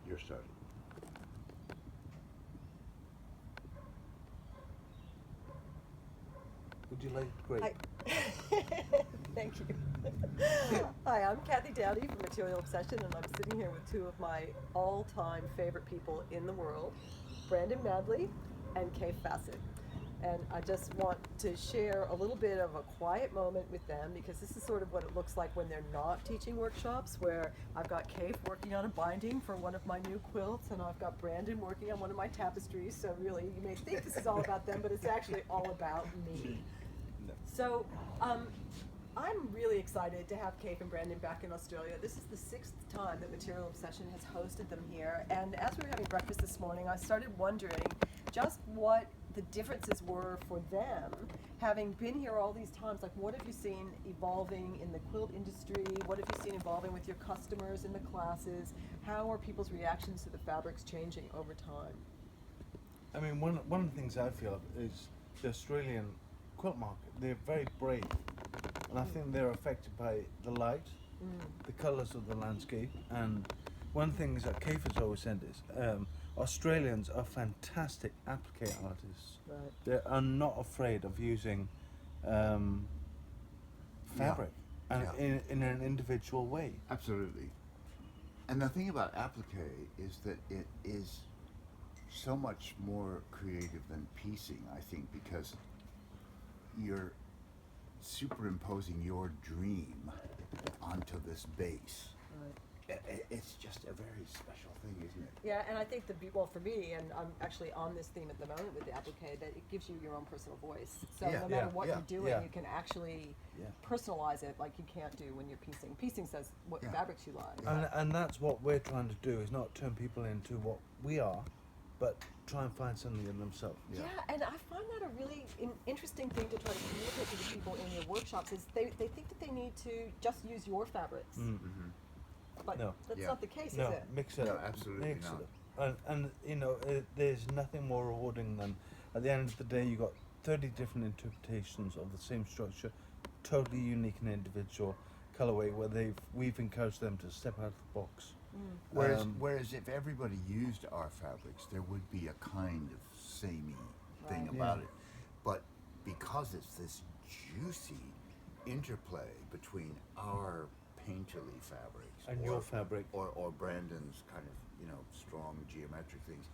you're starting. Would you like great? Thank you. Hi, I'm Doughty from Material Obsession, and I'm sitting here with two of my all-time favorite people in the world, Mably and Kaffe Fassett. And I just want to share a little bit of a quiet moment with them, because this is sort of what it looks like when they're not teaching workshops, where I've got Kaffe working on a binding for one of my new quilts, and I've got Brandon working on one of my tapestries. So really, you may think this is all about them, but it's actually all about me. So I'm really excited to have Kaffe and Brandon back in Australia. This is the 6th time that Material Obsession has hosted them here. And as we were having breakfast this morning, I started wondering just what the differences were for them, having been here all these times. Like, what have you seen evolving in the quilt industry? What have you seen evolving with your customers in the classes? How are people's reactions to the fabrics changing over time? I mean, one of the things I feel is the Australian quilt market. They're very brave, and I think they're affected by the light, the colours of the landscape. And one of the things that Kaffe has always said is Australians are fantastic applique artists. Right. They are not afraid of using fabric and in an individual way. Absolutely. And the thing about applique is that it is so much more creative than piecing, I think, because you're superimposing your dream onto this base. Right. It's just a very special thing, isn't it? Yeah, and I think well, for me, and I'm actually on this theme at the moment with the applique, that it gives you your own personal voice. So no matter what you're doing, you can actually personalize it like you can't do when you're piecing. Piecing says what fabrics you like. And that's what we're trying to do, is not turn people into what we are, but try and find something in themselves. Yeah, and I find that a really interesting thing to try to communicate to the people in your workshops, is they think that they need to just use your fabrics. Mm-hmm. But that's not the case, no, is it? Mix it No, up. absolutely Mix not. it up. And you know, there's nothing more rewarding than, at the end of the day, you got 30 different interpretations of the same structure, totally unique and individual colorway, where we've encouraged them to step out of the box. Whereas if everybody used our fabrics, there would be a kind of samey thing Right. about it. But because it's this juicy interplay between our painterly fabrics And your fabric. or Brandon's kind of, strong geometric things,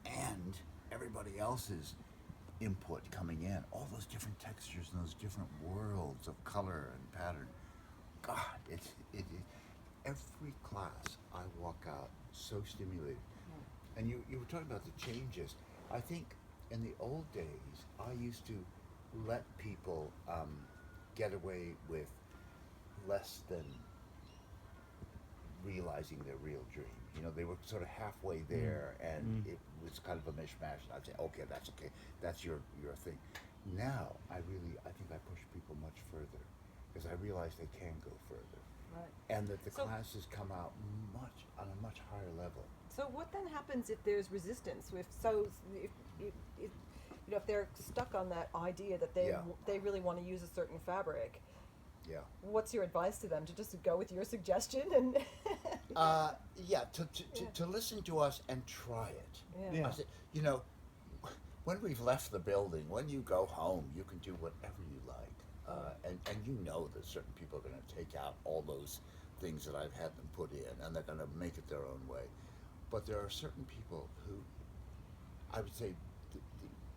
and everybody else's input coming in, all those different textures and those different worlds of color and pattern. God, it every class I walk out so stimulated. And you were talking about the changes. I think in the old days, I used to let people get away with less than realizing their real dream. They were sort of halfway there, and it was kind of a mishmash. I'd say, okay, that's your thing. Now, I think I push people much further, because I realize they can go further. Right. And that the classes come out on a much higher level. So what then happens if there's resistance? If they're stuck on that idea that they really want to use a certain fabric, what's your advice to them? To just go with your suggestion and to listen to us and try it. Yeah. I said, when we've left the building, when you go home, you can do whatever you like. And that certain people are going to take out all those things that I've had them put in, and they're going to make it their own way. But there are certain people who, I would say,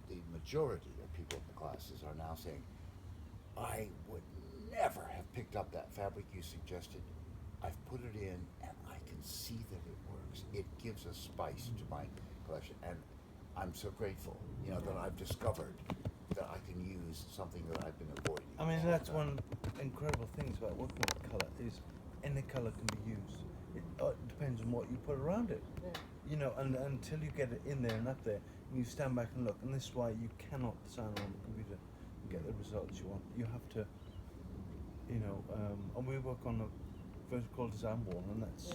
the majority of people in the classes are now saying, I would never have picked up that fabric you suggested. I've put it in, and I can see that it works. It gives a spice to my collection, and I'm so grateful, that I've discovered that I can use something that I've been avoiding. I mean, that's one incredible things about working with colour, is any colour can be used. It depends on what you put around it. Yeah. And until you get it in there and up there, and you stand back and look, and this is why you cannot design on the computer and get the results you want. You have to, and we work on a vertical design wall, and that's,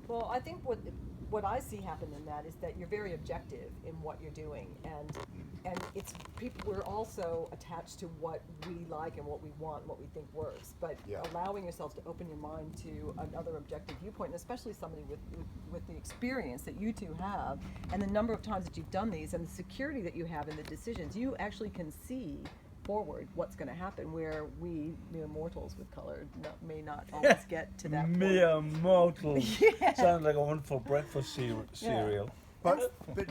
Well, I think what I see happen in that is that you're very objective in what you're doing, and and it's people. We're also attached to what we like and what we want, and what we think works. But Yeah. allowing yourself to open your mind to another objective viewpoint, and especially somebody with the experience that you two have, and the number of times that you've done these, and the security that you have in the decisions, you actually can see forward what's going to happen, where we mere mortals with color may not always get to that point. Mere mortal. Yeah. Sounds like a wonderful breakfast cereal. But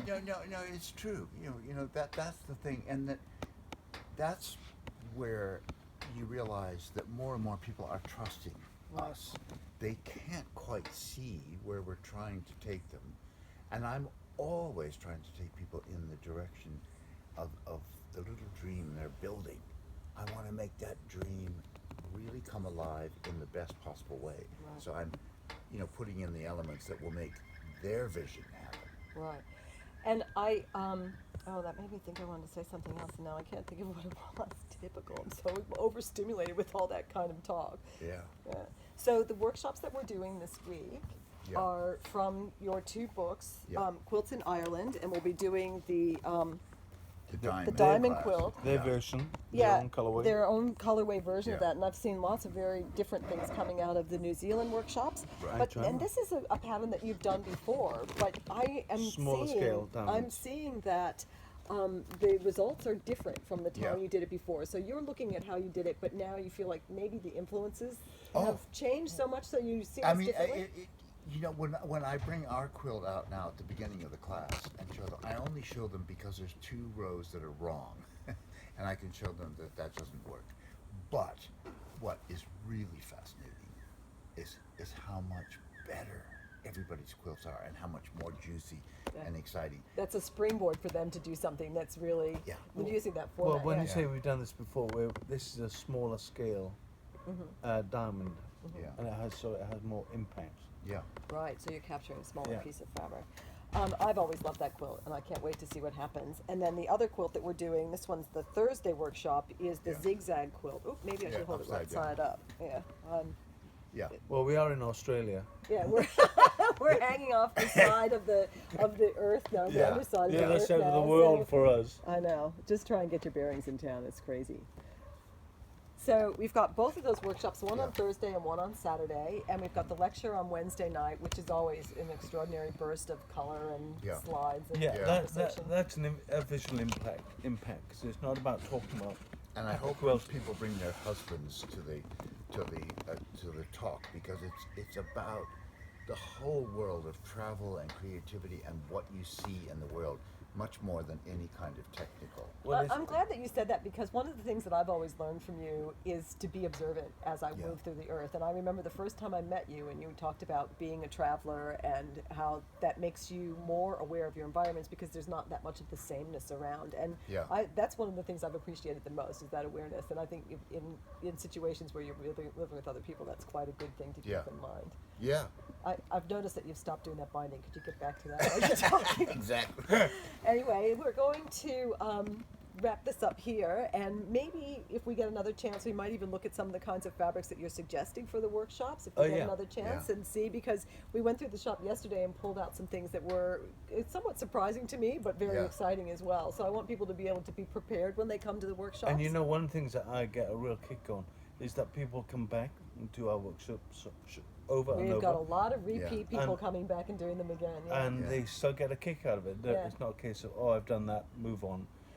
no, it's true. You know that's the thing, and that's where you realize that more and more people are trusting Right. us. They can't quite see where we're trying to take them, and I'm always trying to take people in the direction of the little dream they're building. I want to make that dream really come alive in the best possible way. Right. So I'm, putting in the elements that will make their vision happen. Right. And that made me think I wanted to say something else, and now I can't think of what it was. Typical. I'm so overstimulated with all that kind of talk. Yeah. So the workshops that we're doing this week Yeah. are from your two books, Yeah. Quilts in Ireland, and we'll be doing the The diamond class. quilt. Their Yeah. version, Yeah, their own colorway. their own colorway version of Yeah. that, and I've seen lots of very different things coming out of the New Zealand workshops. Right. But and this is a pattern that you've done before, but I am Smaller seeing scale diamonds. that the results are different from the time Yeah. you did it before. So you're looking at how you did it, but now you feel like maybe the influences Oh. have changed so much so you see I this mean, differently. when I bring our quilt out now at the beginning of the class and show them, I only show them because there's 2 rows that are wrong, and I can show them that doesn't work. But what is really fascinating is how much better everybody's quilts are, and how much more juicy Yeah. and exciting. That's a springboard for them to do something that's really Yeah. using that Well, format. when yeah. you say we've done this before, this is a smaller scale diamond, Yeah. and it has more impact. Yeah. Right, so you're capturing a smaller Yeah. piece of fabric. I've always loved that quilt, and I can't wait to see what happens. And then the other quilt that we're doing, this one's the Thursday workshop, is the Yeah. zigzag quilt. Oop, maybe I Yeah, should hold it right upside down. side up. Yeah, Yeah. Well, we are in Australia. yeah, we're we're hanging off the side of the Earth now, the Yeah. underside The of the other Earth side of now, the world so- for us. I know. Just try and get your bearings in town. It's crazy. So we've got both of those workshops, one on Yeah. Thursday and one on Saturday, and we've got the lecture on Wednesday night, which is always an extraordinary burst of color and Yeah. slides and Yeah, Yeah. conversation. that's a visual impact. Because it's not about talking about. And I hope Well- people bring their husbands to the talk, because it's about the whole world of travel and creativity and what you see in the world, much more than any kind of technical. Well, I'm glad that you said that, because one of the things that I've always learned from you is to be observant as I Yeah. move through the earth. And I remember the first time I met you, and you talked about being a traveler and how that makes you more aware of your environments because there's not that much of the sameness around. And Yeah. that's one of the things I've appreciated the most, is that awareness. And I think in situations where you're living with other people, that's quite a good thing to Yeah. keep in mind. Yeah, I've noticed that you've stopped doing that binding. Could you get back to that while you're talking? exactly. Anyway, we're going to wrap this up here, and maybe if we get another chance, we might even look at some of the kinds of fabrics that you're suggesting for the workshops, if we Oh, get yeah. another chance, Yeah. and see, because we went through the shop yesterday and pulled out some things that were somewhat surprising to me, but very Yeah. exciting as well. So I want people to be able to be prepared when they come to the workshops. And one of the things that I get a real kick on is that people come back to our workshops over and We've over. got a lot of repeat people And- coming back and doing them again. Yeah. And Yeah. they still get a kick out of it. Yeah. It's not a case of, I've done that, move on.